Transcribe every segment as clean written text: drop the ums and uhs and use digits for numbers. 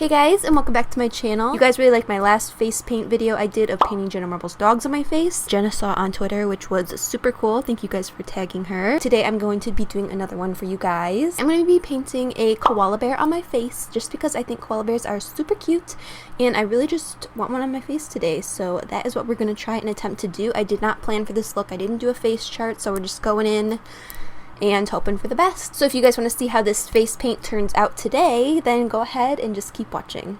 Hey guys, and welcome back to my channel. You guys really liked my last face paint video I did of painting Jenna Marble's dogs on my face. Jenna saw on Twitter, which was super cool. Thank you guys for tagging her. Today I'm going to be doing another one for you guys. I'm going to be painting a koala bear on my face just because I think koala bears are super cute and I really just want one on my face today. So that is what we're going to try and attempt to do. I did not plan for this look. I didn't do a face chart, so we're just going in and hoping for the best. So if you guys want to see how this face paint turns out today, then go ahead and just keep watching.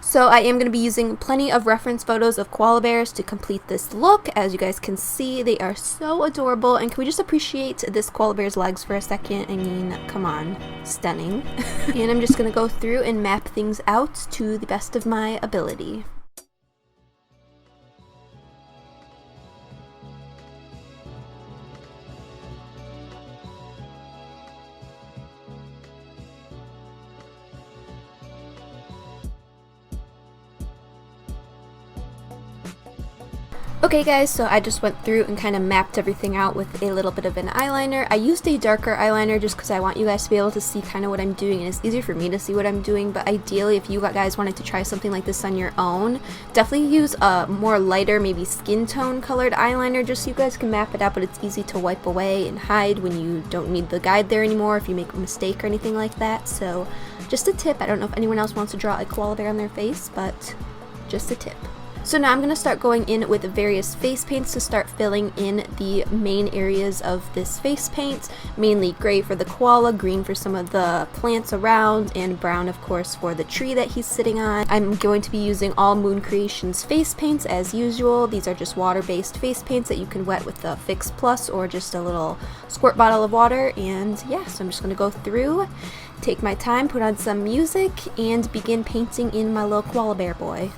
So I am going to be using plenty of reference photos of koala bears to complete this look. As you guys can see, they are so adorable. And can we just appreciate this koala bear's legs for a second? I mean, come on, stunning. And I'm just going to go through and map things out to the best of my ability. Okay guys, so I just went through and kind of mapped everything out with a little bit of an eyeliner. I used a darker eyeliner just because I want you guys to be able to see kind of what I'm doing, and it's easier for me to see what I'm doing, but ideally if you guys wanted to try something like this on your own, definitely use a more lighter, maybe skin tone colored eyeliner just so you guys can map it out, but it's easy to wipe away and hide when you don't need the guide there anymore if you make a mistake or anything like that. So just a tip. I don't know if anyone else wants to draw a koala bear on their face, but just a tip. So now I'm going to start going in with various face paints to start filling in the main areas of this face paint, mainly gray for the koala, green for some of the plants around, and brown of course for the tree that he's sitting on. I'm going to be using all Moon Creations face paints as usual. These are just water-based face paints that you can wet with the Fix Plus or just a little squirt bottle of water, and yeah, so I'm just going to go through, take my time, put on some music, and begin painting in my little koala bear boy.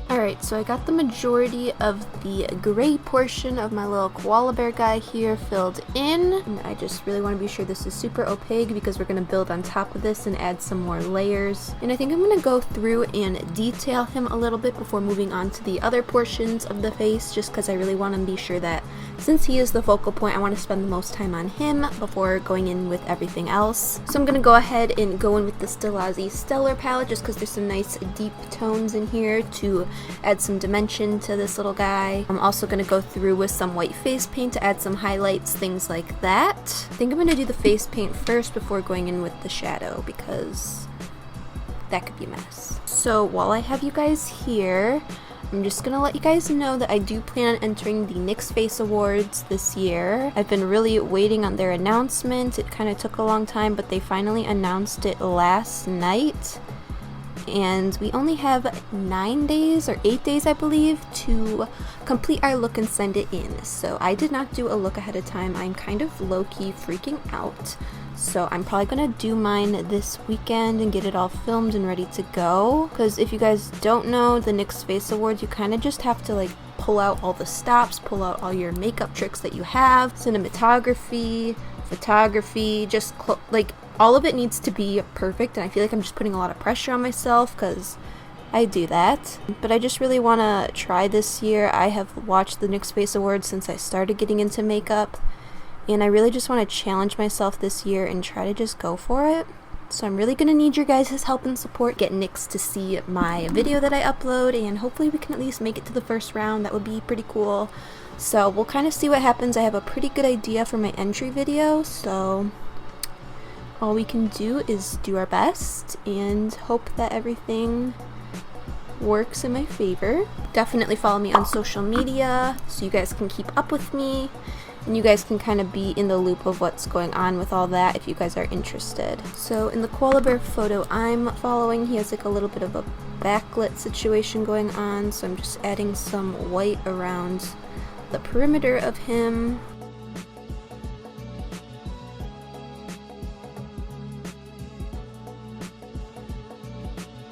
Alright, so I got the majority of the gray portion of my little koala bear guy here filled in. And I just really want to be sure this is super opaque because we're going to build on top of this and add some more layers. And I think I'm going to go through and detail him a little bit before moving on to the other portions of the face, just because I really want to be sure that since he is the focal point, I want to spend the most time on him before going in with everything else. So I'm going to go ahead and go in with the Stilazzi Stellar palette just because there's some nice deep tones in here to add some dimension to this little guy. I'm also going to go through with some white face paint to add some highlights, things like that. I think I'm going to do the face paint first before going in with the shadow because that could be a mess. So while I have you guys here, I'm just going to let you guys know that I do plan on entering the NYX Face Awards this year. I've been really waiting on their announcement. It kind of took a long time, but they finally announced it last night. And we only have 9 days or 8 days I believe to complete our look and send it in. So I did not do a look ahead of time. I'm kind of low-key freaking out. So I'm probably gonna do mine this weekend and get it all filmed and ready to go. Because if you guys don't know, the NYX Face Awards, you kind of just have to like pull out all the stops, pull out all your makeup tricks that you have, cinematography, photography, just like all of it needs to be perfect, and I feel like I'm just putting a lot of pressure on myself because I do that. But I just really want to try this year. I have watched the NYX Face Awards since I started getting into makeup, and I really just want to challenge myself this year and try to just go for it. So I'm really going to need your guys' help and support. Get NYX to see my video that I upload, and hopefully we can at least make it to the first round. That would be pretty cool. So we'll kind of see what happens. I have a pretty good idea for my entry video, so all we can do is do our best and hope that everything works in my favor. Definitely follow me on social media so you guys can keep up with me and you guys can kind of be in the loop of what's going on with all that if you guys are interested. So in the koala bear photo I'm following, he has like a little bit of a backlit situation going on, so I'm just adding some white around the perimeter of him.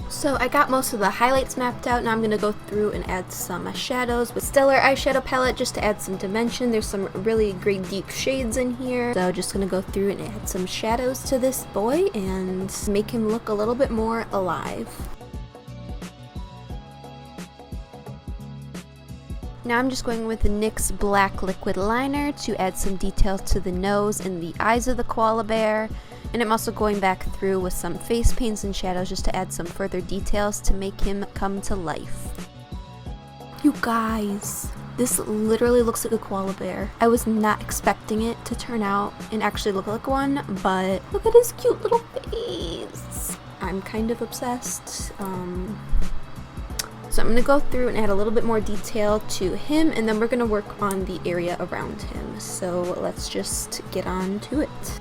So I got most of the highlights mapped out. Now I'm going to go through and add some shadows with Stellar Eyeshadow palette just to add some dimension. There's some really great deep shades in here. So just going to go through and add some shadows to this boy and make him look a little bit more alive. Now I'm just going with the NYX black liquid liner to add some detail to the nose and the eyes of the koala bear. And I'm also going back through with some face paints and shadows just to add some further details to make him come to life. You guys, this literally looks like a koala bear. I was not expecting it to turn out and actually look like one, but look at his cute little face. I'm kind of obsessed. So I'm going to go through and add a little bit more detail to him, and then we're going to work on the area around him. So let's just get on to it.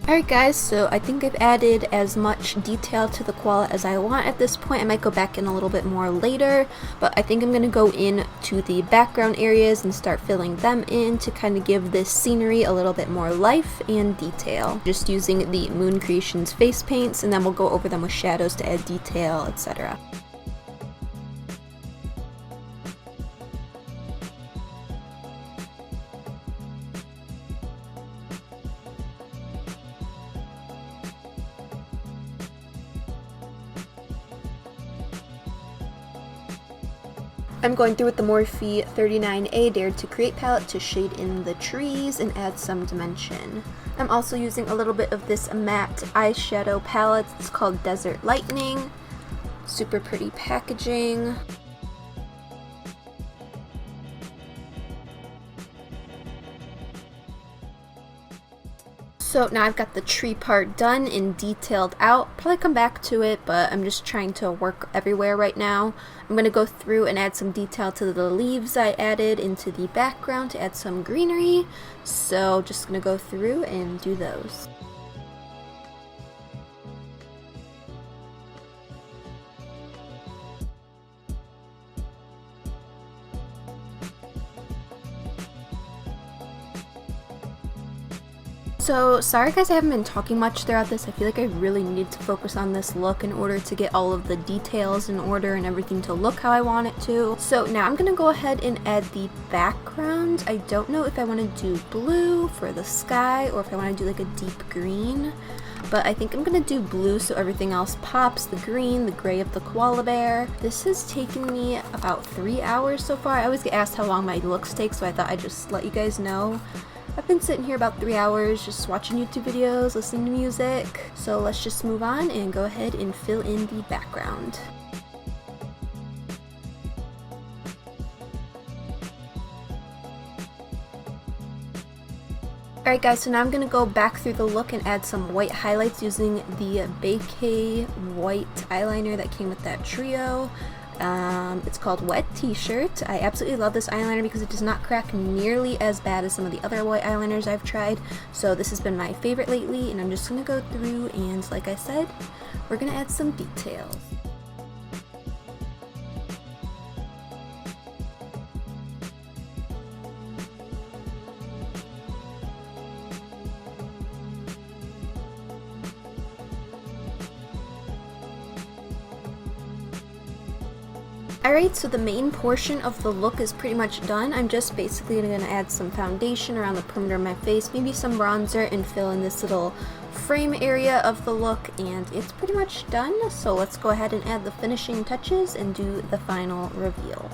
Alright guys, so I think I've added as much detail to the koala as I want at this point. I might go back in a little bit more later, but I think I'm going to go in to the background areas and start filling them in to kind of give this scenery a little bit more life and detail. Just using the Moon Creations face paints, and then we'll go over them with shadows to add detail, etc. I'm going through with the Morphe 39A Dare to Create palette to shade in the trees and add some dimension. I'm also using a little bit of this matte eyeshadow palette. It's called Desert Lightning. Super pretty packaging. So now I've got the tree part done and detailed out. Probably come back to it, but I'm just trying to work everywhere right now. I'm going to go through and add some detail to the leaves I added into the background to add some greenery. So just going to go through and do those. So, sorry guys I haven't been talking much throughout this. I feel like I really need to focus on this look in order to get all of the details in order and everything to look how I want it to. So now I'm going to go ahead and add the background. I don't know if I want to do blue for the sky or if I want to do like a deep green. But I think I'm going to do blue so everything else pops. The green, the gray of the koala bear. This has taken me about 3 hours so far. I always get asked how long my looks take, so I thought I'd just let you guys know. I've been sitting here about 3 hours just watching YouTube videos, listening to music. So let's just move on and go ahead and fill in the background. Alright guys, so now I'm going to go back through the look and add some white highlights using the BAECAE white eyeliner that came with that trio. It's called Wet T-Shirt. I absolutely love this eyeliner because it does not crack nearly as bad as some of the other white eyeliners I've tried. So this has been my favorite lately, and I'm just going to go through and, like I said, we're going to add some details. Alright, so the main portion of the look is pretty much done. I'm just basically going to add some foundation around the perimeter of my face, maybe some bronzer, and fill in this little frame area of the look, and it's pretty much done. So let's go ahead and add the finishing touches and do the final reveal.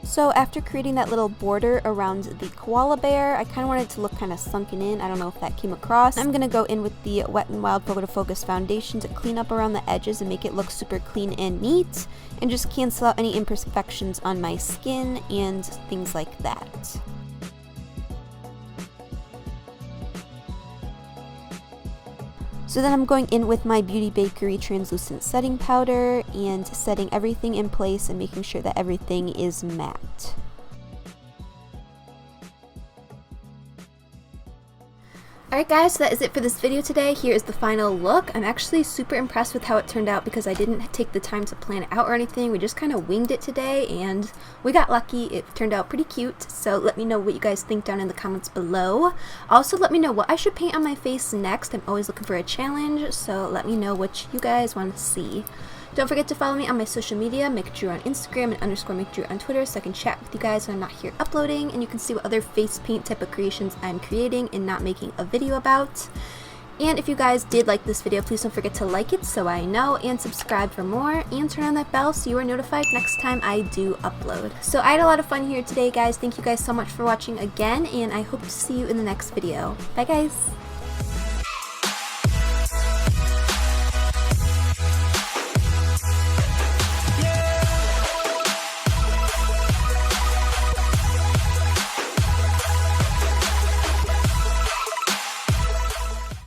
So after creating that little border around the koala bear, I kind of wanted it to look kind of sunken in. I don't know if that came across. I'm going to go in with the Wet n Wild Photofocus foundation to clean up around the edges and make it look super clean and neat, and just cancel out any imperfections on my skin and things like that. So then I'm going in with my Beauty Bakerie translucent setting powder and setting everything in place and making sure that everything is matte. Alright guys, so that is it for this video today. Here is the final look. I'm actually super impressed with how it turned out because I didn't take the time to plan it out or anything. We just kind of winged it today and we got lucky. It turned out pretty cute. So let me know what you guys think down in the comments below. Also let me know what I should paint on my face next. I'm always looking for a challenge, so let me know what you guys want to see. Don't forget to follow me on my social media, mcdrew on Instagram and _mcdrew on Twitter, so I can chat with you guys when I'm not here uploading, and you can see what other face paint type of creations I'm creating and not making a video about. And if you guys did like this video, please don't forget to like it so I know, and subscribe for more, and turn on that bell so you are notified next time I do upload. So I had a lot of fun here today, guys. Thank you guys so much for watching again, and I hope to see you in the next video. Bye guys!